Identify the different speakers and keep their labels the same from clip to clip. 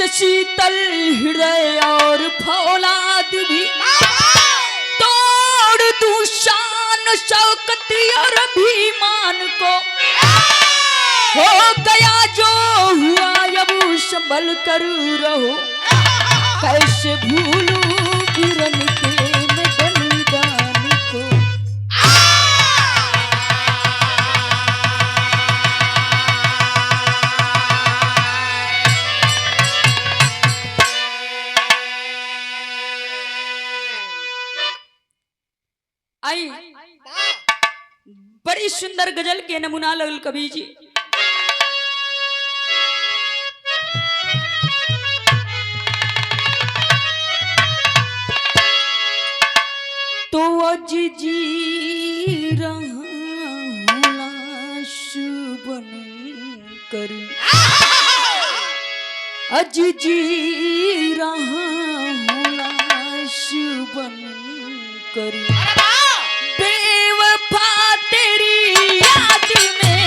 Speaker 1: शीतल हृदय और फौलाद भी तोड़ दूं शान शौकत और अभिमान को। हो गया जो हुआ अब संभल कर रहो, कैसे भूलूं किरण के मैं बलिदान को। आई बड़ी सुंदर गजल के नमूना लगल कवि जी। तो अज जी रहा लाश बन कर, अज जी रहा लाश बन कर, बेवफा तेरी याद में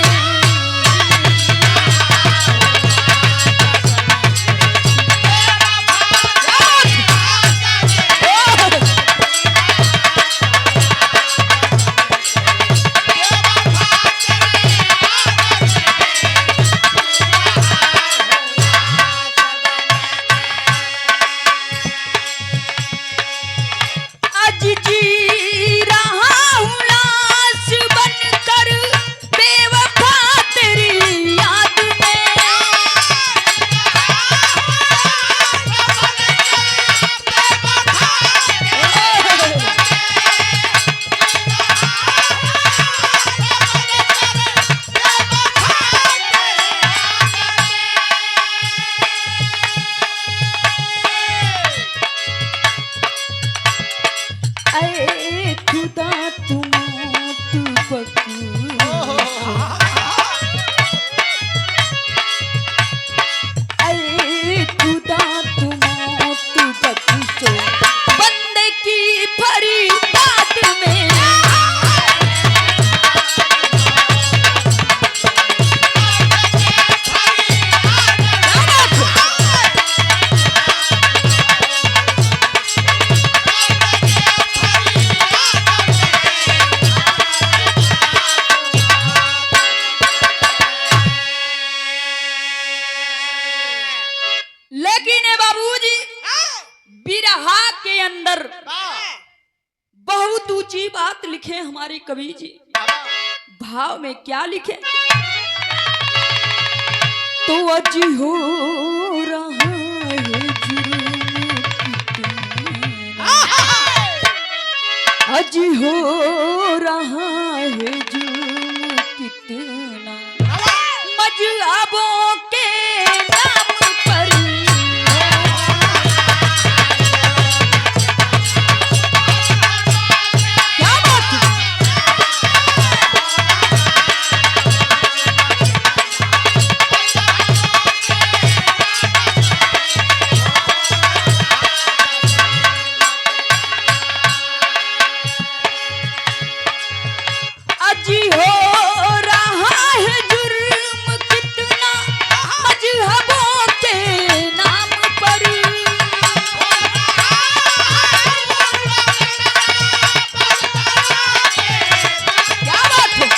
Speaker 1: खुदा तुम खुदा तुम बख्शो बंदे की फरियाद में। लेकिन बाबूजी बिरहा के अंदर बहुत ऊंची बात लिखे हमारे कवि जी। भाव में क्या लिखे? तो अज हो रहा है जुर्म कितना, अज हो रहा है जुर्म कितना, मजहबों के नाम पर। क्या बात है? अजी हो रहा है जुर्म कितना, मजहबों के नाम पर। क्या बात है?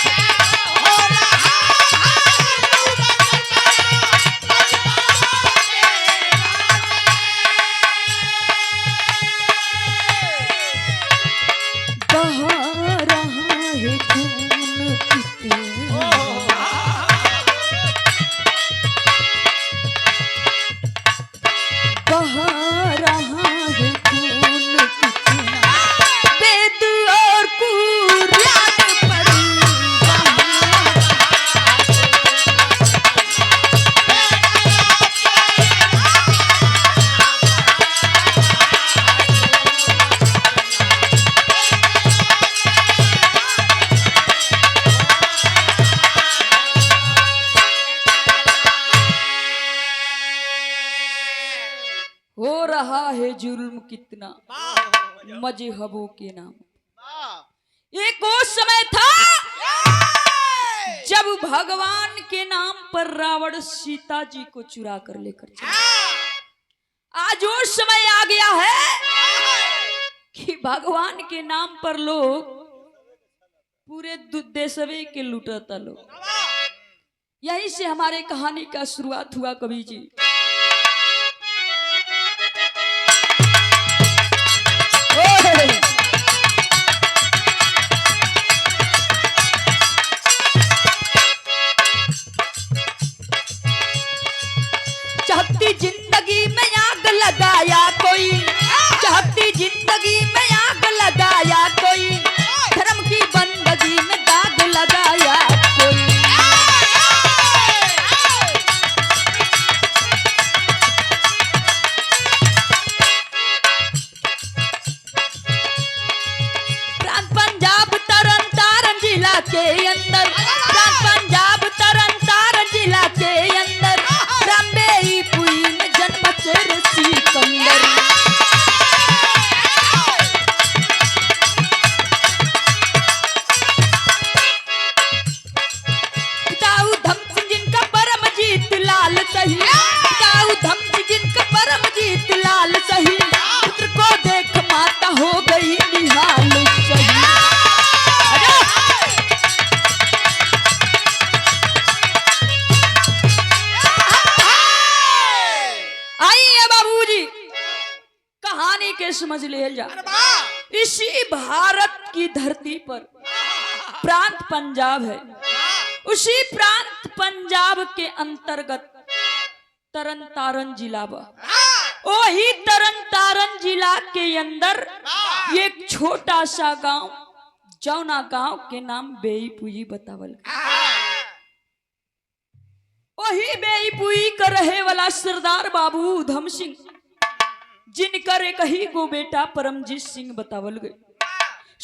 Speaker 1: बहा रहा है खून कितना, बहा रहा है खून कितना, वेद और कुरान पर। हो रहा है जुर्म कितना, मजहबों के नाम। एक वो समय था जब भगवान के नाम पर रावण सीता जी को चुरा कर लेकर चला। आज वो समय आ गया है कि भगवान के नाम पर लोग पूरे देशवे के लूटता लोग। यहीं से हमारे कहानी का शुरुआत हुआ कवि जी। चाहती जिंदगी में आग लगाया कोई, चाहती जिंदगी में आग लगाया कोई, धर्म की बंदगी में दाग लगाया कोई। प्रांत पंजाब तरन तारण जिला के अंदर, प्रांत पंजाब तरन तारण जिला के अंदर, रामबेई पुई में जन्म चेर सिकंदर। लाल सही, धम जिनका परमजीत लाल सही, पुत्र को देख माता हो गई निहाल सही। आइए बाबूजी कहानी के समझ ले जा। इसी भारत की धरती पर प्रांत पंजाब है, उसी प्रांत पंजाब के अंतर्गत तरन तारण जिला बा। वही तरन तारण जिला के अंदर एक छोटा सा गांव, जौना गांव के नाम बेईपुई बतावल। वही बेईपुई का रहे वाला सरदार बाबू उधम सिंह, जिनकर एक ही गो बेटा परमजीत सिंह बतावल गए।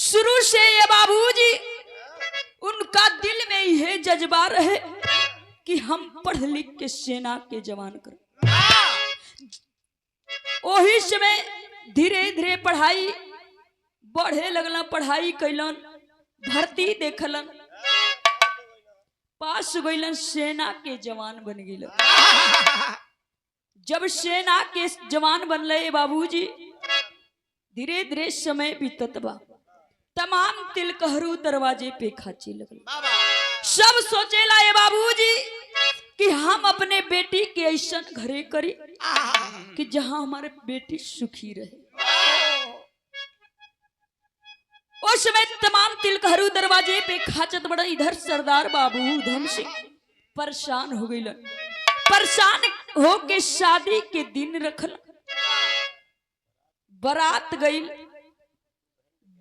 Speaker 1: शुरू से ये बाबूजी उनका दिल में यह जज्बा रहे कि हम पढ़ लिख के सेना के जवान करें। वही समय धीरे धीरे पढ़ाई बढ़े लगल, पढ़ाई कैलन, भर्ती देखलन, पास गइलन, सेना के जवान बन गइलन। जब सेना के जवान बनले बाबूजी, धीरे धीरे समय बीतत बा, तमाम तिलकहरू दरवाजे पे खाचे लगल। सब सोचेला ये बाबूजी कि हम अपने बेटी के ऐसा घरे करी कि जहां हमारे बेटी सुखी रहे। उस समय तमाम तिलकहरू दरवाजे पे खाचत बड़ा। इधर सरदार बाबू उधम सिंह परेशान हो गई, परेशान होके शादी के दिन रखल, बारात गई,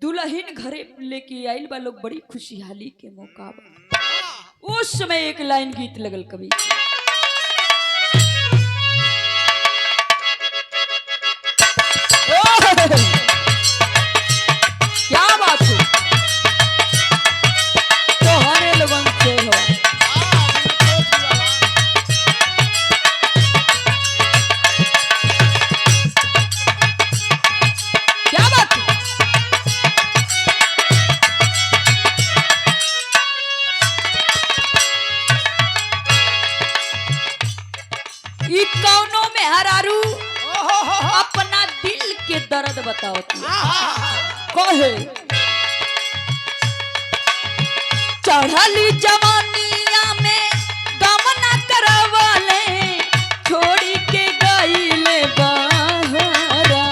Speaker 1: दुल्हन घरे लेके आइल बा लोग, बड़ी खुशहाली के मौका बा। उस समय एक लाइन गीत लगल कवि। क्या बात है, तो हरे लगन से हो। क्या बात है, कौनों में हरारू अपना दिल के दर्द बताओ। कहे चढ़ली जवानिया में दम न करवाले, छोड़ी के गईले बहरवा।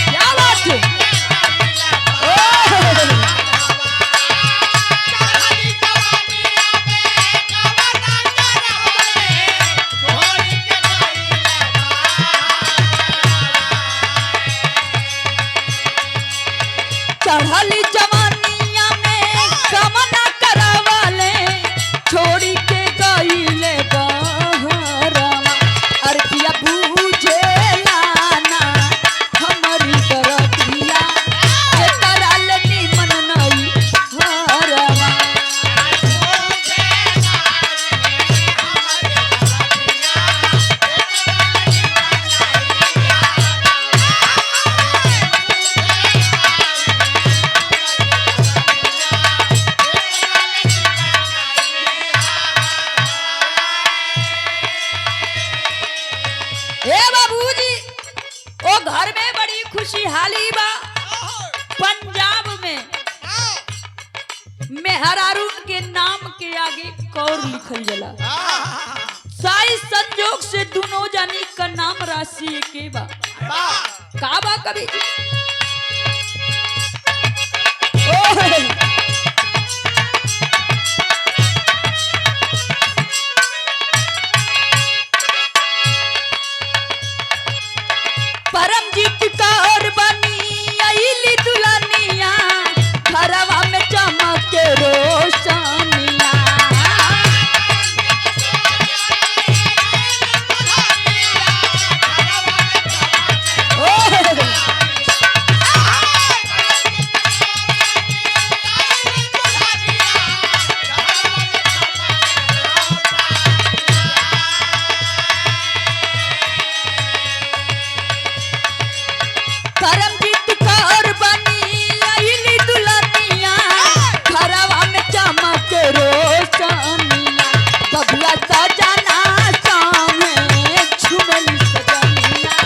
Speaker 1: क्या बात है, के आगे कौर लिखल जला। साई संजोग से दोनों जानी का नाम राशि के बा का बा कभी परमजीत कौर बनी आइली दुल्हनिया घरवा में चमक के रोशनिया। परमजीत कौर बनी आइली दुल्हनिया घरवा में चमक के रोशनिया। बबुआ सजना सामे झुमली सजनिया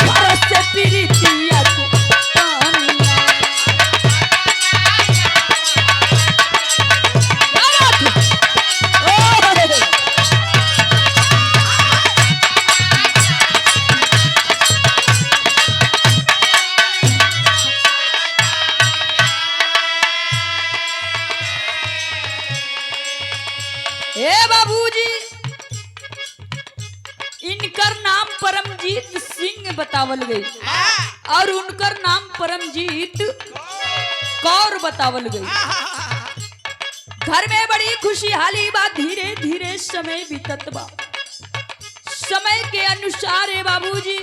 Speaker 1: बरस से प्रीतिया तू पानिया। ए बाबूजी इनकर नाम परमजीत सिंह बतावल गई और उनकर नाम परमजीत कौर बतावल गई। घर में बड़ी खुशहाली बा धीरे धीरे समय बीतत बा। समय के अनुसार ए बाबूजी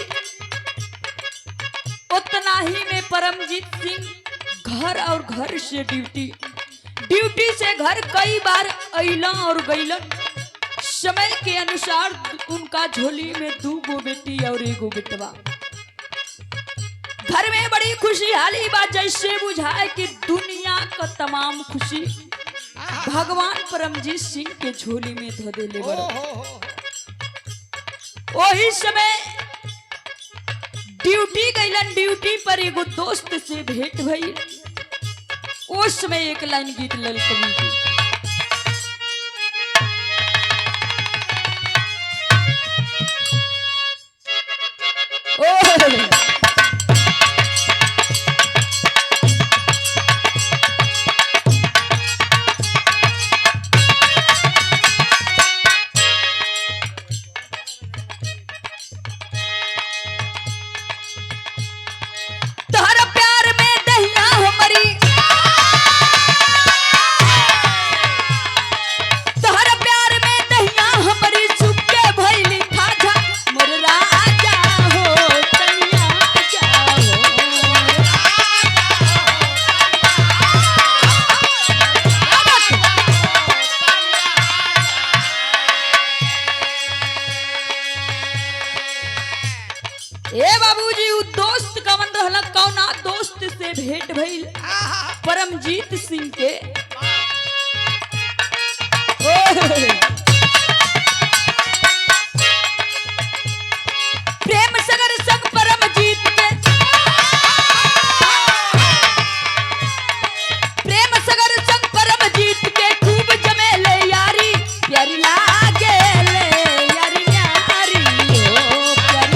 Speaker 1: उतना ही में परमजीत सिंह घर और घर से ड्यूटी से घर कई बार अइला और गइलन। समय के अनुसार उनका झोली में 2 गो बेटी और 1 गो बेटवा। घर में बड़ी खुशहाली बा जैसे बुझाए कि दुनिया का तमाम खुशी भगवान परमजीत सिंह के झोली में धो देले बा। वही समय ड्यूटी गइलन। ड्यूटी पर एगो दोस्त से भेंट भइल। उस समय एक लाइन गीत लल कवि की तोहरा प्यार में दहिया हमारी ए बाबूजी उ दोस्त कवन रहला कौना दोस्त से भेंट भइल परमजीत सिंह के। प्रेम सगर संग परमजीत के प्रेम सगर संग परमजीत के खूब जमेले यारी प्यारी लागे यारी न्यारी हो प्यारी।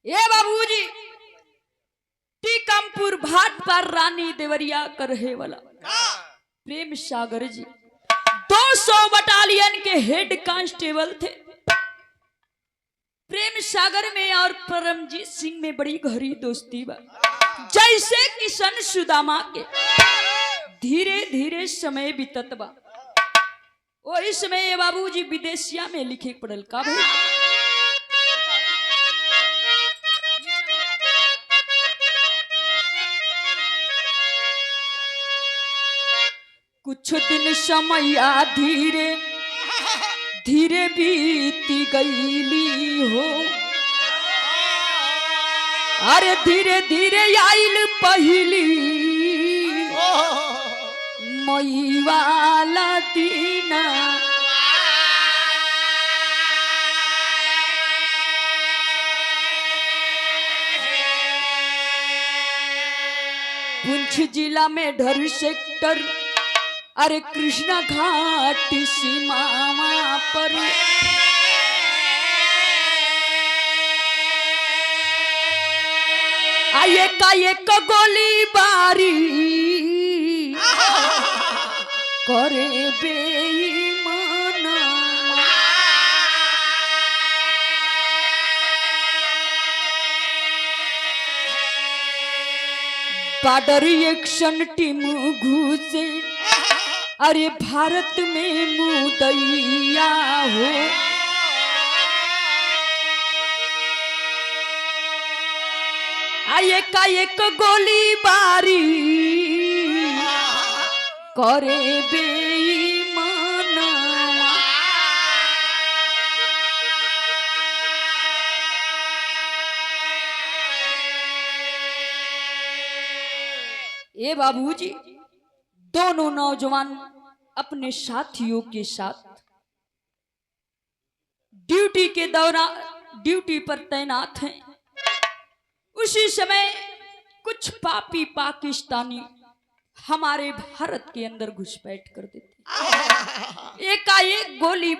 Speaker 1: ये बाबूजी टीकमपुर भाट पर रानी देवरिया कर रहे वाला प्रेम सागर जी 200 बटालियन के हेड कांस्टेबल थे। प्रेम सागर में और परमजीत सिंह में बड़ी गहरी दोस्ती बा। जैसे किशन सुदामा के धीरे धीरे समय बीतत बा वही समय ये बाबूजी विदेशिया में लिखे पड़ल का भाई कुछ दिन समया धीरे धीरे बीती गईली हो। अरे धीरे धीरे आइल पहली मई वाला दीना। पुंछ जिला में ढर सेक्टर अरे कृष्णा घाट सीमावा पर आये का एक गोली बारी करे बेईमाना। बॉर्डर एक्शन टीम घुसे अरे भारत में मुदैया हो। आये का एक गोली बारी करे बेईमाना। ये बाबूजी दोनों नौजवान अपने साथियों के साथ ड्यूटी के दौरान ड्यूटी पर तैनात हैं। उसी समय कुछ पापी पाकिस्तानी हमारे भारत के अंदर घुसपैठ कर देते, एकाएक गोली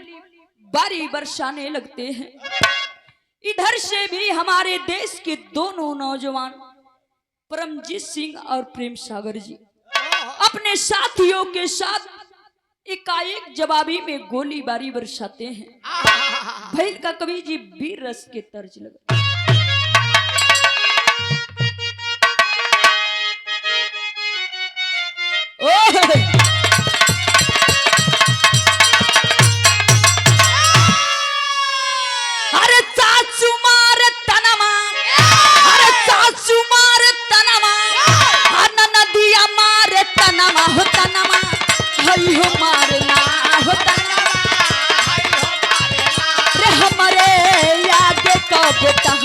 Speaker 1: बारी बरसाने लगते हैं। इधर से भी हमारे देश के दोनों नौजवान परमजीत सिंह और प्रेम सागर जी अपने साथियों के साथ एकाएक जवाबी में गोली बारी बरसाते हैं। भैल का कवि जी वीर रस के तर्ज लगा। अरे चाचू मार तनमा, अरे चाचू मार तनमा, अन नदिया मार तनमा हो तनमा, हई हो मारना हो तनमा, रे हमारे याद कब तक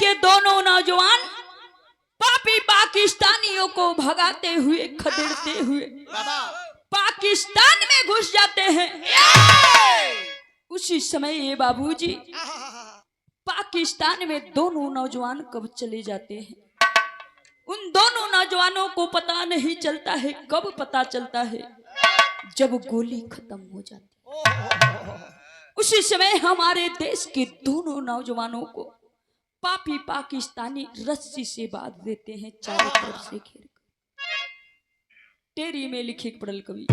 Speaker 1: के दोनों नौजवान पापी पाकिस्तानियों को भगाते हुए खदेड़ते हुए पाकिस्तान में घुस जाते हैं। उसी समय ये बाबूजी पाकिस्तान में दोनों नौजवान कब चले जाते हैं, उन दोनों नौजवानों को पता नहीं चलता है। कब पता चलता है? जब गोली खत्म हो जाती है। उसी समय हमारे देश के दोनों नौजवानों को पापी पाकिस्तानी रस्सी से बांध देते हैं, चारों तरफ से घेर कर। टेरी में लिखे पढ़ल कवि।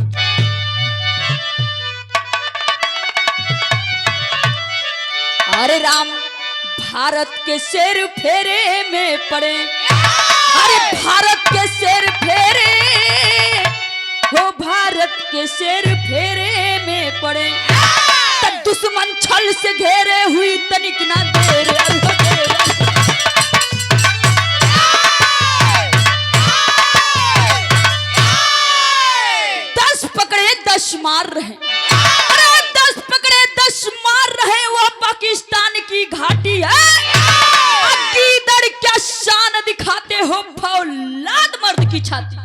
Speaker 1: अरे राम भारत के शेर फेरे में पड़े, अरे भारत के शेर फेरे हो, भारत के शेर फेरे में पड़े। तब दुश्मन छल से घेरे हुई तनिक ना देर, दस पकड़े 10 मार रहे। अरे 10 पकड़े 10 मार रहे, वो पाकिस्तान की घाटी है। गीदड़ क्या शान दिखाते हो, फौलाद मर्द की छाती।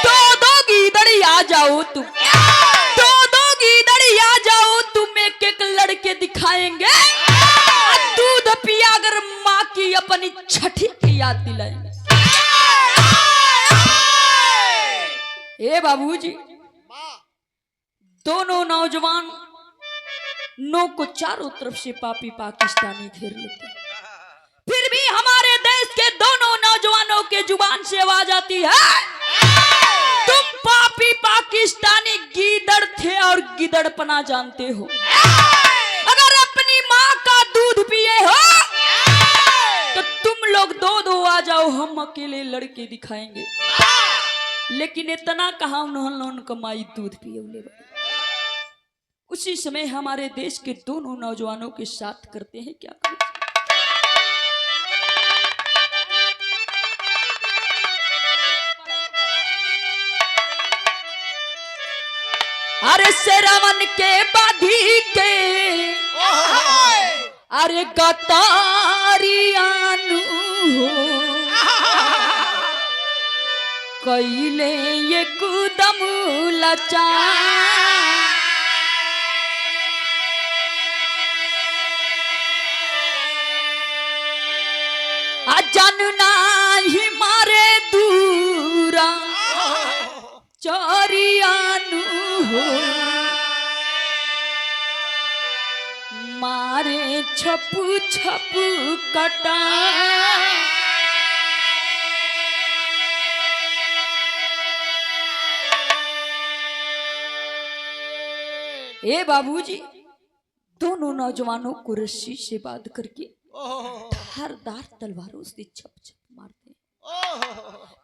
Speaker 1: दो गीदड़ आ जाओ तुम, दो गीदड़ आ जाओ तुम, एक लड़के दिखाएंगे। दूध पिया अगर माँ की अपनी छठी की याद दिलाएंगे। ए बाबूजी दोनों नौजवान नो को चारों तरफ से पापी पाकिस्तानी घेर लेते हैं। फिर भी हमारे देश के दोनों नौजवानों के जुबान से आवाज आती है, तुम पापी पाकिस्तानी गीदड़ थे और गिदड़पना जानते हो। अगर अपनी माँ का दूध पिए हो तो तुम लोग दो आ जाओ, हम अकेले लड़के दिखाएंगे। लेकिन इतना कहा उन्होंने कमाई दूध पिए। उसी समय हमारे देश के दोनों नौजवानों के साथ करते हैं क्या करें। अरे शेरावन के बाधी के, अरे गतारियानु कैले ये कदम लचा। जनना ही मारे दूरा चोरियानु हो, मारे छपु छपु कटा। ए बाबूजी दोनों नौजवानों को रस्सी से बांध करके धारदार तलवारों से छप छप मारते हैं।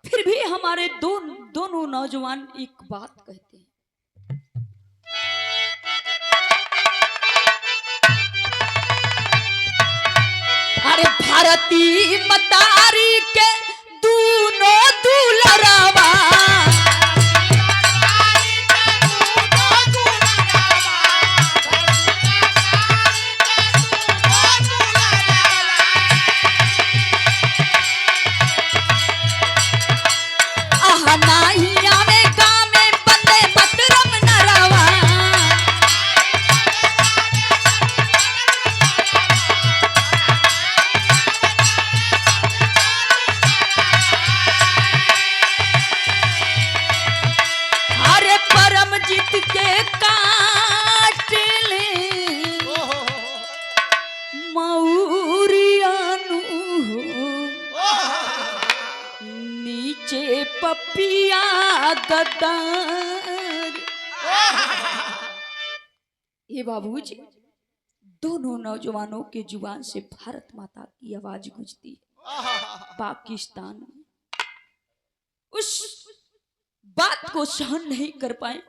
Speaker 1: फिर भी हमारे दोनों नौजवान एक बात कहते हैं, अरे भारती मतारी के दूनो दुलरवा, पपिया गद्दार। ये बाबूजी दोनों नौजवानों के जुबान से भारत माता की आवाज गूंजती है। पाकिस्तान में उस बात को सहन नहीं कर पाए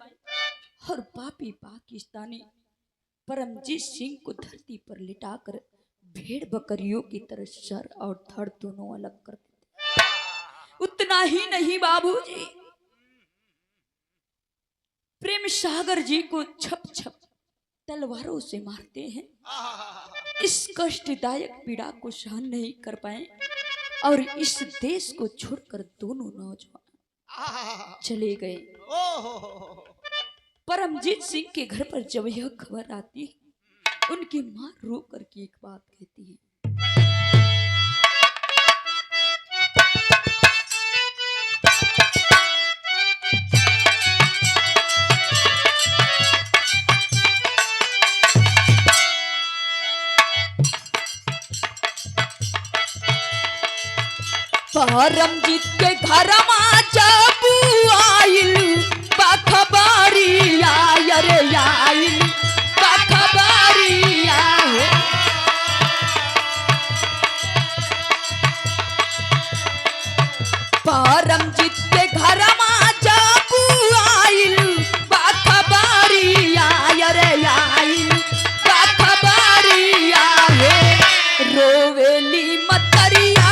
Speaker 1: और पापी पाकिस्तानी परमजीत सिंह को धरती पर लिटाकर भेड़ बकरियों की तरह सर और धड़ दोनों अलग कर देते। उतना ही नहीं बाबूजी प्रेम सागर जी को छप छप तलवारों से मारते हैं। इस कष्टदायक पीड़ा को सहन नहीं कर पाए और इस देश को छोड़कर दोनों नौजवान चले गए। परमजीत सिंह के घर पर जब यह खबर आती है, उनकी मां रो करके एक बात कहती है, परमजीत के घर में जब आइल बखबारिया रे आइल बखबारिया हो। परमजीत के घर में जब आइल बखबारिया रे आइल बखबारिया हो। रोवेली मतरिया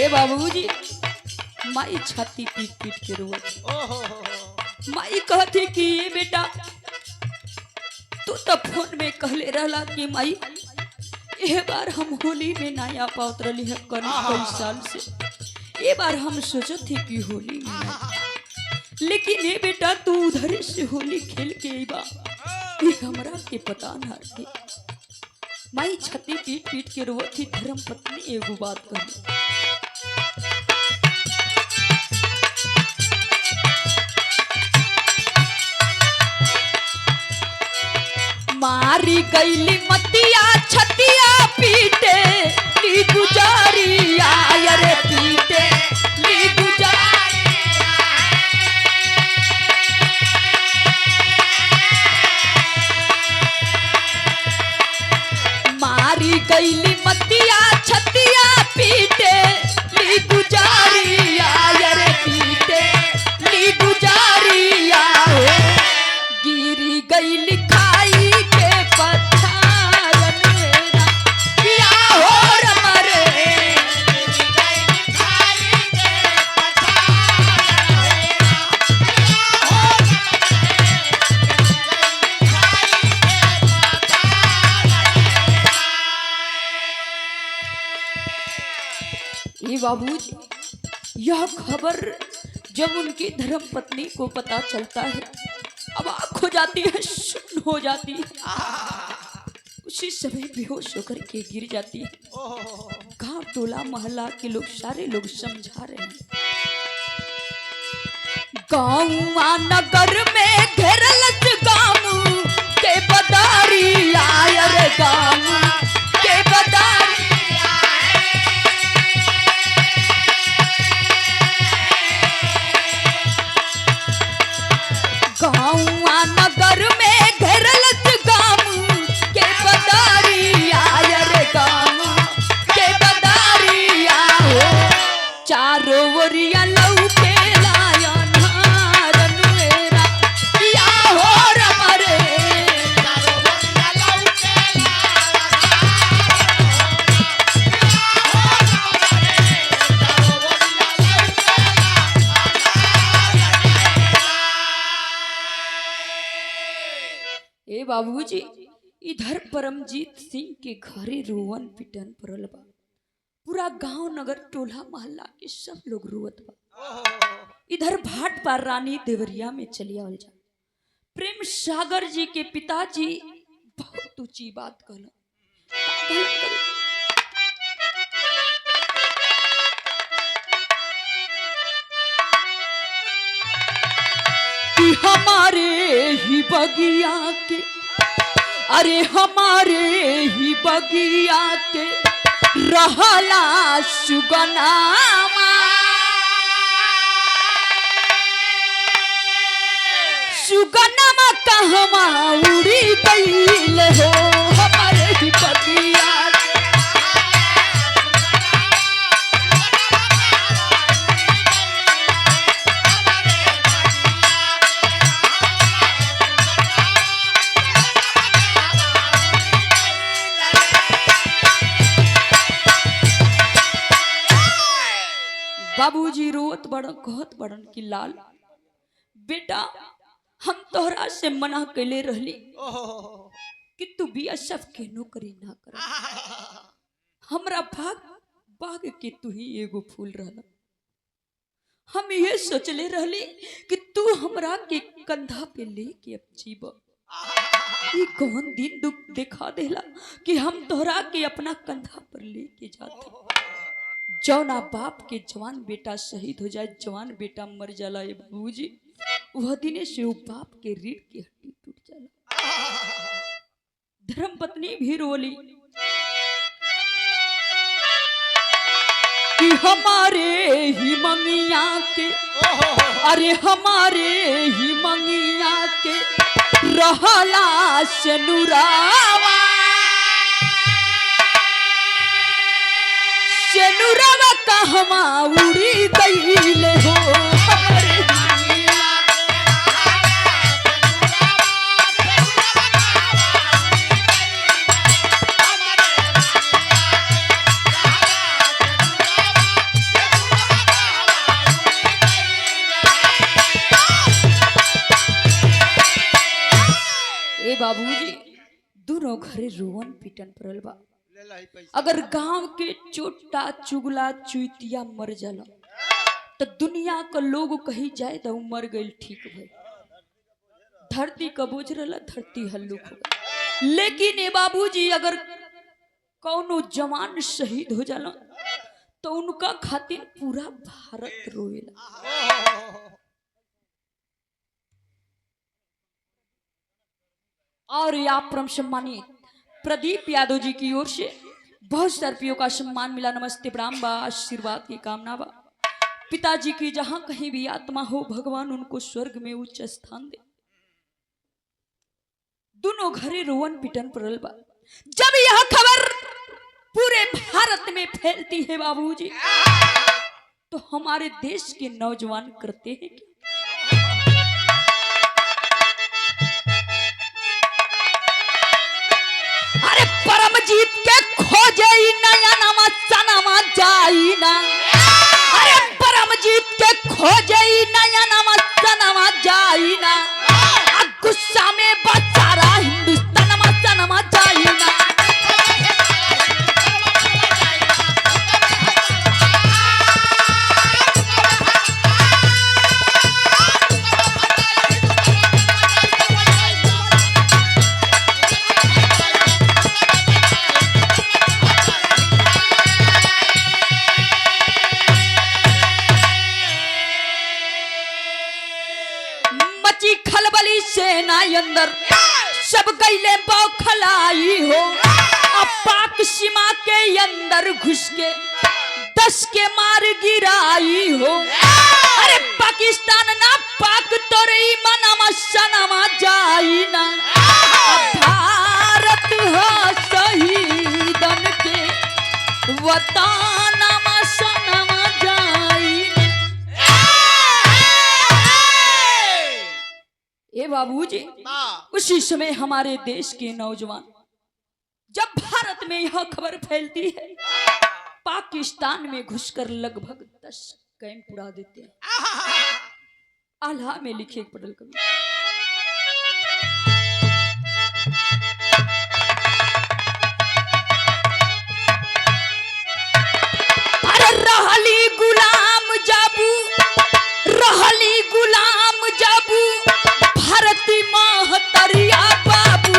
Speaker 1: बाबूजी, माई छाती पीट पीट के रोवत। माई कहती कि ये बेटा तू तो फोन में कहले रहला कि माई ये बार हम होली में ना आ पात रही है कई साल से। ये बार हम सोचो थे कि होली में, लेकिन ये बेटा तू उधर से होली खेल के बा, ये हमरा के पता ना थे। माई छाती पीट पीट के रोवत थी। धर्म पत्नी एगो बात कहली, मारी गईली मतिया छतिया पीटे ली गुजारिया रे पीटे ली गुजारिया। मारी गईली मतिया छतिया पीटे ली गुजारिया रे पीटे ली गुजारिया। गिरी गईली खाई के पत्थर मेरा किया हो रमरे। ये बाबूजी, यह खबर जब उनकी धर्म पत्नी को पता चलता है, अब आँख हो जाती है, सुन्न हो जाती है, उसी समय बेहोश होकर के गिर जाती है। गांव टोला मोहल्ला के लोग सारे लोग समझा रहे हैं। गाँव नगर में घेरल गाँव के बदारी आय रे गाँव के बदारी। गाँव नगर में घेरल गाँव के बदारी आय रे गाँव के बदारी हो। चारों ओरिया लौके लाया नारन मेरा किया हो रमरे। ए बाबूजी, इधर परमजीत सिंह के घरे रोवन पिटन पड़ल बा। पूरा गांव नगर टोला मोहल्ला के सब लोग रोवत बा। इधर भाट पार रानी देवरिया में चली आवल जा। प्रेम सागर जी के पिताजी बहुत ऊंची बात कहलन। कि हमारे ही बगिया के, अरे हमारे ही बगिया के रहला सुगनामा। सुगनामा कहवा उड़ी गईल हो हमारे ही बगिया। बड़ा कहत बड़न कि लाल बेटा हम तोहरा से मना कैले रहली कि तू बिया सब के नौकरी ना कर। हमरा बाग के तू ही एगो फूल रहला। हम ये सोचले रहली कि तू हमरा के कंधा पे लेके अब जीब। ये कौन दिन दुख दिखा देला कि हम तोहरा के अपना कंधा पर लेके जाते। जौना बाप के जवान बेटा शहीद हो जाए, जवान बेटा मर जाला ये बाबूजी, वह दिने से वो बाप के रीढ़ की हड्डी टूट जाला। धर्म पत्नी भी रोली कि हमारे ही मंगिया के, अरे हमारे ही मंगिया के रहला से नुरावा, से नुरावा कहवा उड़ी गईले हो। बाबूजी दोनों घरे रोवन पीटन पड़ल बा। अगर गांव के चोटा चुगला चुतिया मर जाला तो दुनिया का लोग कही जाए तो मर गई ठीक भाई। धरती का बोझ रहा, धरती हल्लुक हो गई। लेकिन ये बाबूजी अगर कौनो जवान शहीद हो जाला तो उनका खातिर पूरा भारत रोएला। और आप परम सम्मानित प्रदीप यादव जी की ओर से बहुत सारे रुपयों का सम्मान मिला। नमस्ते प्रणाम बा, आशीर्वाद की कामना बा। पिताजी की जहां कहीं भी आत्मा हो भगवान उनको स्वर्ग में उच्च स्थान दे। दोनों घरे रोवन पिटन पड़ल बा। जब यह खबर पूरे भारत में फैलती है बाबूजी तो हमारे देश के नौजवान करते हैं क्या? परमजीत के खोजे नया नमा सनमा जाई ना। अरे परमजीत के खोजे नया नमा सनमा जाई ना। गुस्सा में बचारा हिंदुस्तान मा सनमा जाई ना। सेना अंदर सब गईले बौखलाई हो। अब पाक सीमा के अंदर घुस के 10 के मार गिराई हो। अरे पाकिस्तान ना पाक तोरे मनमा सनमा जाई ना। भारत हो शहीदन के वतन मा सनमा जाई। ए बाबूजी उसी समय हमारे देश के नौजवान जब भारत में यह खबर फैलती है पाकिस्तान में घुसकर लगभग 10 कैंप उड़ा देते हैं। आल्हा में लिखे पढ़ल कभी अरे रहली गुलाम जाबू, रहली गुलाम जाबू भारती महतरिया बाबू।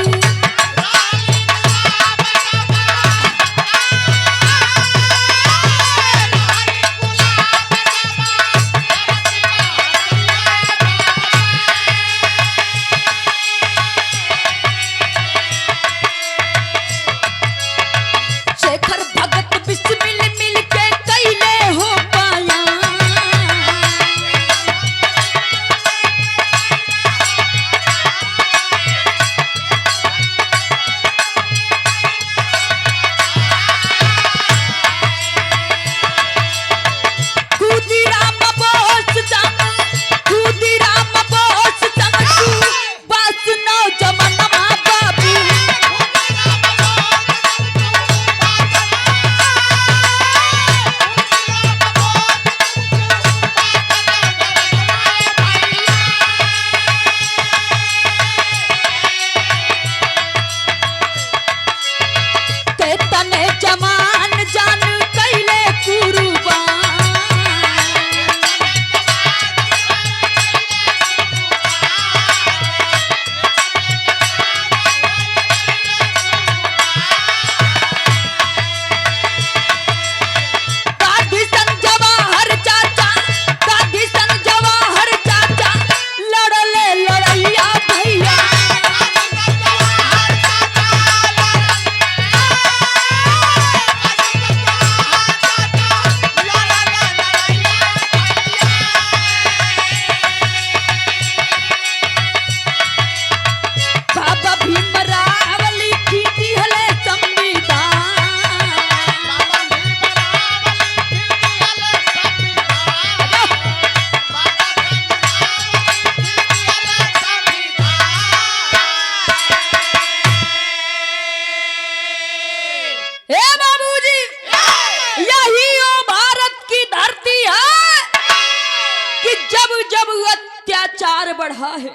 Speaker 1: जब जब अत्याचार बढ़ा है,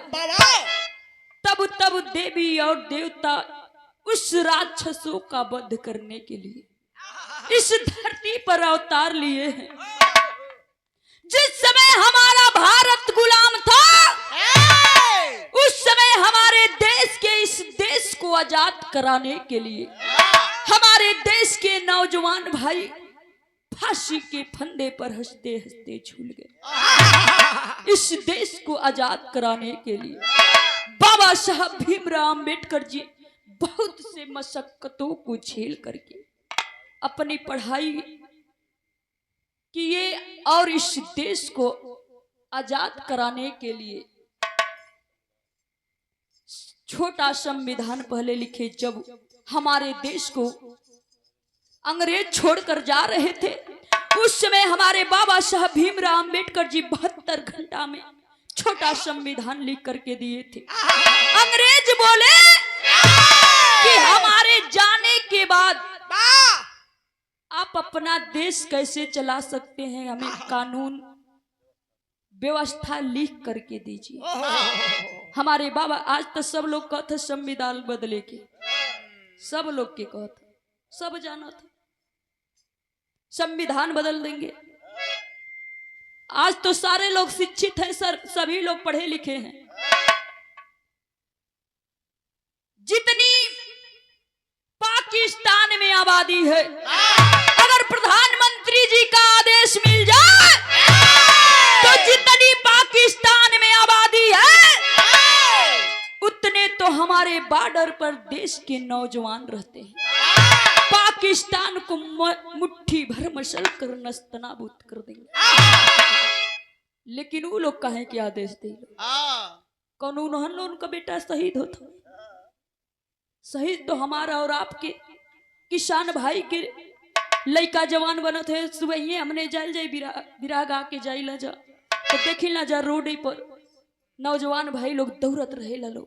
Speaker 1: तब तब देवी और देवता उस राक्षसों का वध करने के लिए इस धरती पर अवतार लिए हैं। जिस समय हमारा भारत गुलाम था, उस समय हमारे देश के इस देश को आजाद कराने के लिए हमारे देश के नौजवान भाई फांसी के फंदे पर हंसते हंसते झूल गए। इस देश को आजाद कराने के लिए बाबा साहब भीमराव अंबेडकर जी बहुत से मशक्कतों को झेल करके अपनी पढ़ाई किए और इस देश को आजाद कराने के लिए छोटा संविधान पहले लिखे। जब हमारे देश को अंग्रेज छोड़कर जा रहे थे, उस समय हमारे बाबा साहब भीमराव अंबेडकर जी 72 घंटा में छोटा संविधान लिख करके दिए थे। अंग्रेज बोले कि हमारे जाने के बाद आप अपना देश कैसे चला सकते हैं, हमें कानून व्यवस्था लिख करके दीजिए। हमारे बाबा आज तो सब लोग कहते संविधान बदले के, सब लोग के कहते, सब जाना था संविधान बदल देंगे। आज तो सारे लोग शिक्षित हैं सर, सभी लोग पढ़े लिखे हैं। जितनी पाकिस्तान में आबादी है, अगर प्रधानमंत्री जी का आदेश मिल जाए तो जितनी पाकिस्तान में आबादी है उतने तो हमारे बॉर्डर पर देश के नौजवान रहते हैं। पाकिस्तान को मुट्ठी भर मसल कर नस्तनाबूद कर देंगे। लेकिन वो लोग कहें कि आदेश दे, कौन उनका बेटा शहीद होता। शहीद तो हमारा और आपके किसान भाई के लड़का जवान बनत है। सुबह ही हमने जाइल जाए विराग आके जाइला जा तो देखी ना जा रोड पर नौजवान भाई लोग दौड़त रहे लो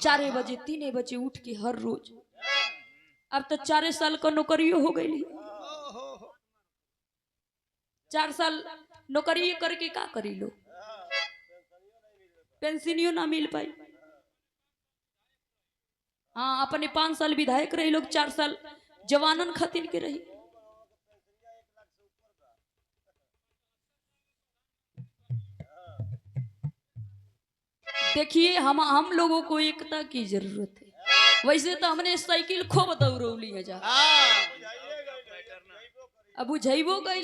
Speaker 1: 4 बजे 3 बजे उठ के हर रोज। अब तो 4 साल का नौकरियों हो गई। 4 साल नौकरी करके का करी लो, पेंशनियों ना मिल पाई। हाँ, अपने 5 साल विधायक रही लोग, 4 साल जवानन खातिर के रही। देखिए हम लोगों को एकता की जरूरत है। वैसे तो हमने साइकिल खूब दौड़ौली है जा, अब जइबो गई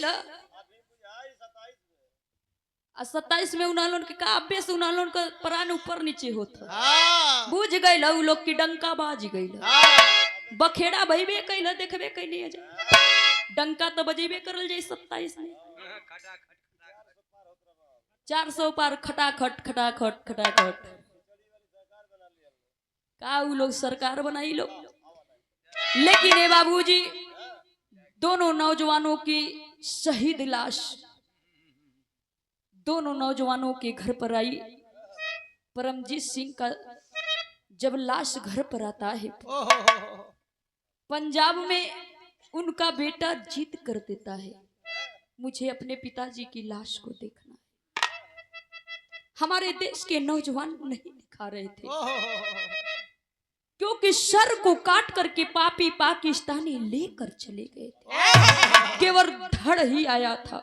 Speaker 1: 27 में उन्होंने के काव्य से उन्होंने का प्राण ऊपर नीचे होता। बुझ गई लोग की डंका बाज गई, बखेड़ा भईबे कैला देखबे कैली है जा, डंका तो बजेबे करल जाई 27 में। 400 पार खटाखट खटाखट खटाखट का वो लोग सरकार बनाई लो। लेकिन ये बाबूजी दोनों नौजवानों की शहीद लाश दोनों नौजवानों के घर पर आई। परमजीत सिंह का जब लाश घर पर आता है, पंजाब में उनका बेटा जिद कर देता है, मुझे अपने पिताजी की लाश को देखना है। हमारे देश के नौजवान नहीं दिखा रहे थे, क्योंकि सर को काट करके पापी पाकिस्तानी लेकर चले गए थे, केवल धड़ ही आया था।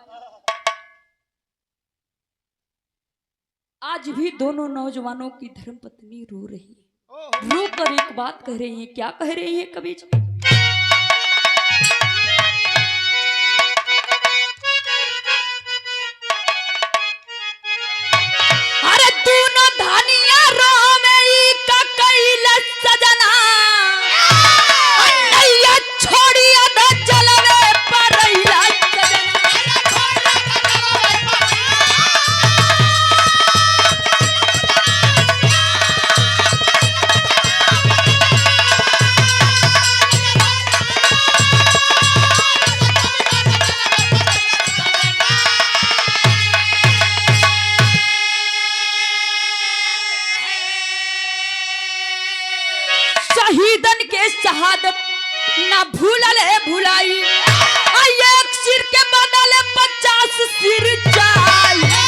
Speaker 1: आज भी दोनों नौजवानों की धर्मपत्नी रो रही है, रो कर एक बात कह रही है। क्या कह रही है कवि जी? अरे दोनों धानिया रो में ई का कैल सजना, नैया छोड़ी अदा जलवे पर रहिला सजना। शहीदन के शहादत ना भूलले भुलाई, एक सिर के बदले 50 सिर चाहिए।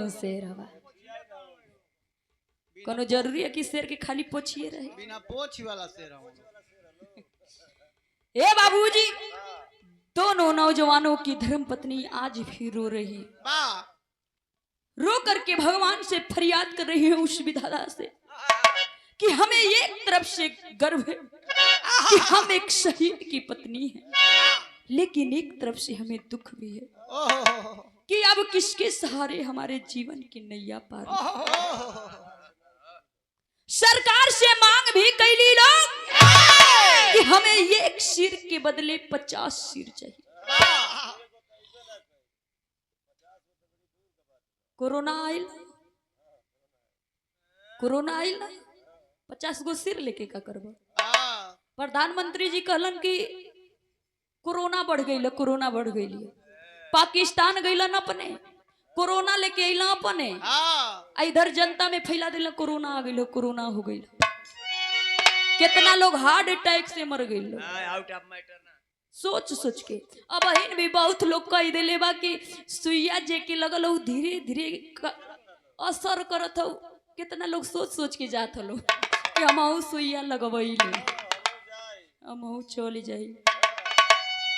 Speaker 1: गहूं शेर हवा। कोनो जरूरी है कि शेर के खाली पोछिए रहे?
Speaker 2: बिना पोछ वाला शेर हूं।
Speaker 1: ए बाबूजी, दोनों नौजवानों की धर्मपत्नी आज भी रो रही, रो करके भगवान से फरियाद कर रही है उस विधाता से कि हमें एक तरफ से गर्व है कि हम एक शहीद की पत्नी हैं, लेकिन एक तरफ से हमें दुख भी है कि अब किसके सहारे हमारे जीवन की नैया पार। सरकार से मांग भी कैली लोग कि हमें एक सिर के बदले 50 सिर चाहिए। कोरोना आइल ना 50 गो सिर लेके का करब। प्रधानमंत्री जी कहलन कि कोरोना बढ़ गई। पाकिस्तान गईलन अपने, कोरोना लेके अइला अपने, इधर जनता में फैला दिला कोरोना आ गई, कोरोना हो गई। कितना लोग हार्ट अटैक से मर गए। सोच के अब बहन भी बहुत लोग कह दिले बा कि सुइया जे के लगल हो धीरे धीरे असर करत हो। कितना लोग सोच के जात हो कि हम सुइया लगवैले, हम चल जाई।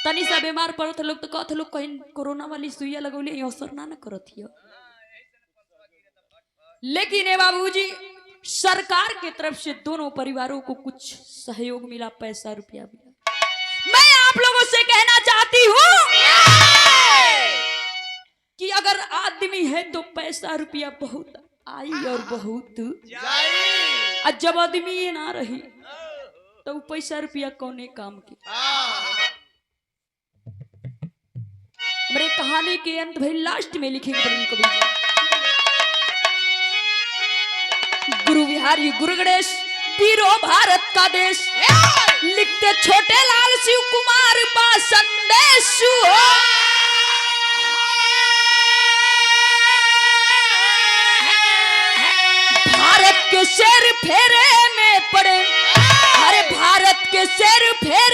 Speaker 1: तनी सा बीमार पड़त लोग तो कहत लोग कहीं कोरोना वाली सुइया लगौले असर ना करत हियो। लेकिन ए बाबूजी, सरकार की तरफ से दोनों परिवारों को कुछ सहयोग मिला, पैसा रुपया मिला। मैं आप लोगों से कहना चाहती हूँ कि अगर आदमी है तो पैसा रुपया बहुत आई और बहुत जाई। जब आदमी ये ना रही तो पैसा रुपया कौने काम के। हमारे कहानी के अंत भाई लास्ट में लिखेंगे कवि गुरु बिहारी गुरु गणेश पीरो भारत का देश, लिखते छोटे लाल शिव कुमार बा संदेश। भारत के शेर फेरे में पड़े, अरे भारत के शेर फेरे